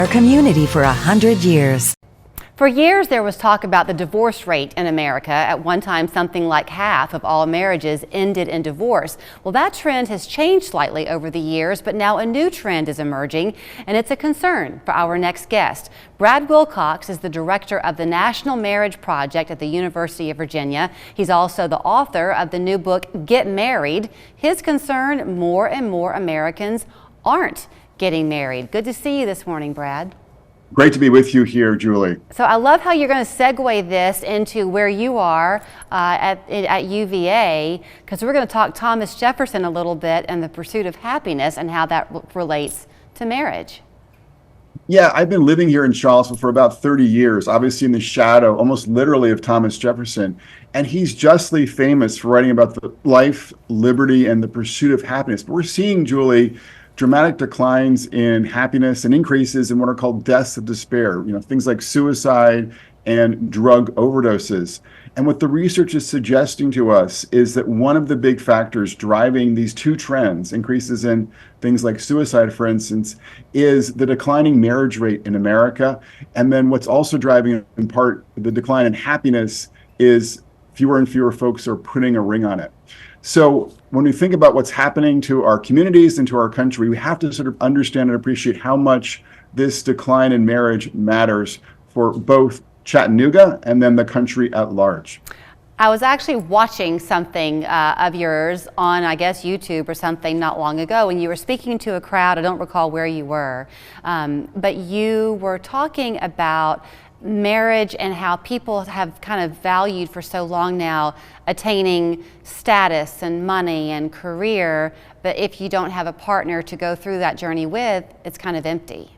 Our community for 100 years. For years, there was talk about the divorce rate in America. At one time, something like half of all marriages ended in divorce. Well, that trend has changed slightly over the years, but now a new trend is emerging, and it's a concern for our next guest. Brad Wilcox is the director of the National Marriage Project at the University of Virginia. He's also the author of the new book, Get Married. His concern, more and more Americans aren't getting married. Good to see you this morning, Brad. Great to be with you here, Julie. So I love how you're going to segue this into where you are at UVA, because we're going to talk Thomas Jefferson a little bit and the pursuit of happiness and how that relates to marriage. Yeah, I've been living here in Charlottesville for about 30 years, obviously in the shadow, almost literally, of Thomas Jefferson. And he's justly famous for writing about the life, liberty, and the pursuit of happiness. But we're seeing, Julie, dramatic declines in happiness and increases in what are called deaths of despair, things like suicide and drug overdoses. And what the research is suggesting to us is that one of the big factors driving these two trends, increases in things like suicide, for instance, is the declining marriage rate in America. And then what's also driving, in part, the decline in happiness is fewer and fewer folks are putting a ring on it. So when we think about what's happening to our communities and to our country, we have to sort of understand and appreciate how much this decline in marriage matters for both Chattanooga and then the country at large. I was actually watching something of yours on, I guess, YouTube or something not long ago, and you were speaking to a crowd. I don't recall where you were, but you were talking about marriage and how people have kind of valued for so long now attaining status and money and career, but if you don't have a partner to go through that journey with, it's kind of empty.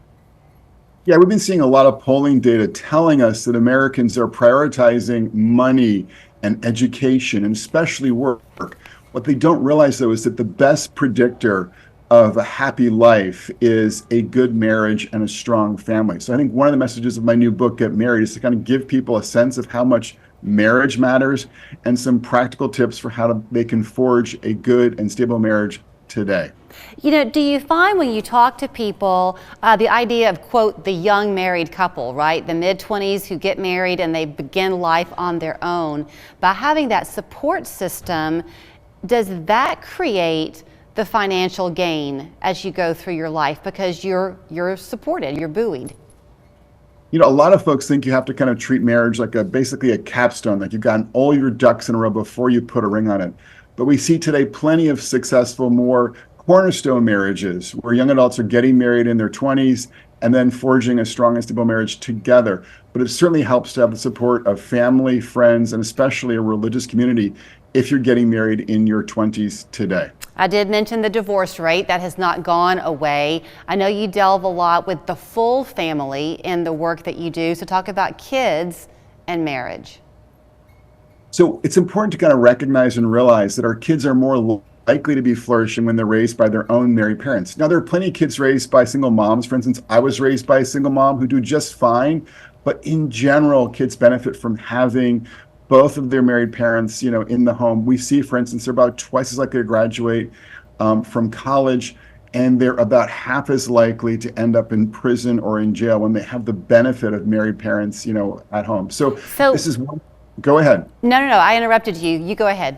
Yeah, we've been seeing a lot of polling data telling us that Americans are prioritizing money and education, and especially work. What they don't realize, though, is that the best predictor of a happy life is a good marriage and a strong family. So I think one of the messages of my new book, Get Married, is to kind of give people a sense of how much marriage matters and some practical tips for how they can forge a good and stable marriage today. Do you find when you talk to people, the idea of, quote, the young married couple, right? The mid-20s who get married and they begin life on their own. By having that support system, does that create the financial gain as you go through your life because you're supported, you're buoyed? A lot of folks think you have to kind of treat marriage like basically a capstone, like you've gotten all your ducks in a row before you put a ring on it. But we see today plenty of successful, more cornerstone marriages where young adults are getting married in their 20s and then forging a strong and stable marriage together. But it certainly helps to have the support of family, friends, and especially a religious community if you're getting married in your 20s today. I did mention the divorce rate. That has not gone away. I know you delve a lot with the full family in the work that you do. So talk about kids and marriage. So it's important to kind of recognize and realize that our kids are more likely to be flourishing when they're raised by their own married parents. Now, there are plenty of kids raised by single moms. For instance, I was raised by a single mom who do just fine. But in general, kids benefit from having both of their married parents, in the home. We see, for instance, they're about twice as likely to graduate from college, and they're about half as likely to end up in prison or in jail when they have the benefit of married parents, at home. So this is one. Go ahead. No, I interrupted you. You go ahead.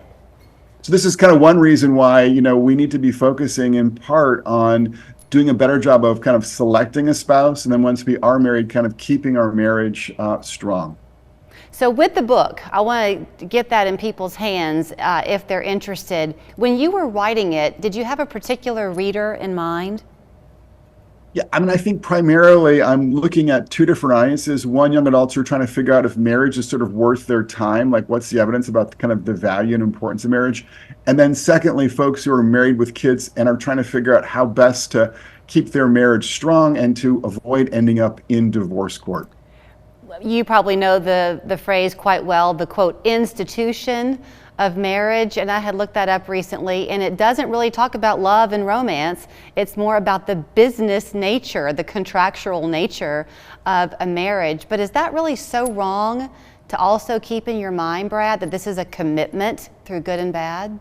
So this is kind of one reason why, we need to be focusing in part on doing a better job of kind of selecting a spouse, and then once we are married, kind of keeping our marriage strong. So with the book, I want to get that in people's hands if they're interested. When you were writing it, did you have a particular reader in mind? Yeah, I think primarily I'm looking at two different audiences. One, young adults who are trying to figure out if marriage is sort of worth their time, like what's the evidence about kind of the value and importance of marriage. And then secondly, folks who are married with kids and are trying to figure out how best to keep their marriage strong and to avoid ending up in divorce court. You probably know the phrase quite well, the quote, institution of marriage, and I had looked that up recently, and it doesn't really talk about love and romance. It's more about the business nature, the contractual nature of a marriage. But is that really so wrong to also keep in your mind, Brad, that this is a commitment through good and bad?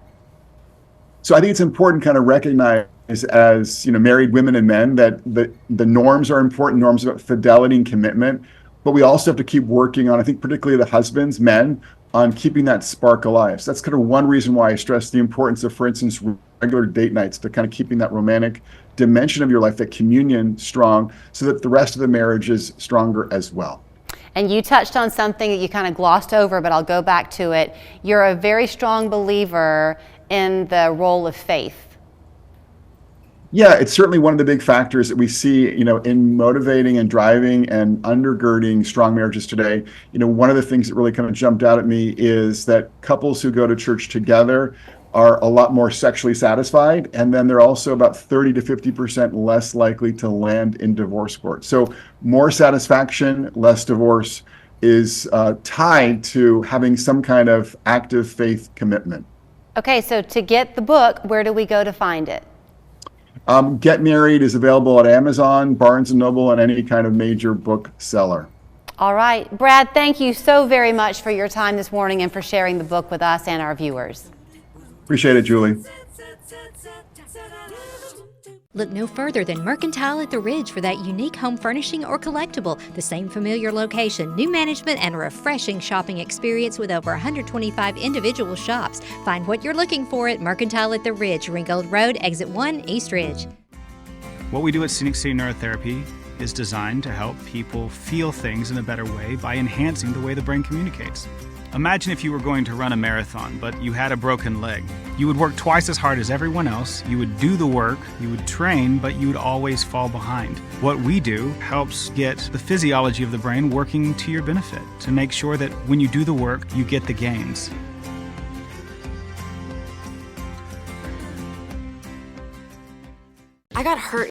So I think it's important to kind of recognize as, married women and men that the norms are important, norms about fidelity and commitment, but we also have to keep working on, I think, particularly the husbands, men, on keeping that spark alive. So that's kind of one reason why I stress the importance of, for instance, regular date nights, to kind of keeping that romantic dimension of your life, that communion, strong, so that the rest of the marriage is stronger as well. And you touched on something that you kind of glossed over, but I'll go back to it. You're a very strong believer in the role of faith. Yeah, it's certainly one of the big factors that we see, in motivating and driving and undergirding strong marriages today. One of the things that really kind of jumped out at me is that couples who go to church together are a lot more sexually satisfied, and then they're also about 30 to 50% less likely to land in divorce court. So more satisfaction, less divorce is tied to having some kind of active faith commitment. Okay, so to get the book, where do we go to find it? Get Married is available at Amazon, Barnes & Noble, and any kind of major bookseller. All right. Brad, thank you so very much for your time this morning and for sharing the book with us and our viewers. Appreciate it, Julie. Look no further than Mercantile at the Ridge for that unique home furnishing or collectible. The same familiar location, new management, and a refreshing shopping experience with over 125 individual shops. Find what you're looking for at Mercantile at the Ridge, Ringgold Road, Exit 1, East Ridge. What we do at Scenic City Neurotherapy is designed to help people feel things in a better way by enhancing the way the brain communicates. Imagine if you were going to run a marathon, but you had a broken leg. You would work twice as hard as everyone else, you would do the work, you would train, but you would always fall behind. What we do helps get the physiology of the brain working to your benefit, to make sure that when you do the work, you get the gains. I got hurt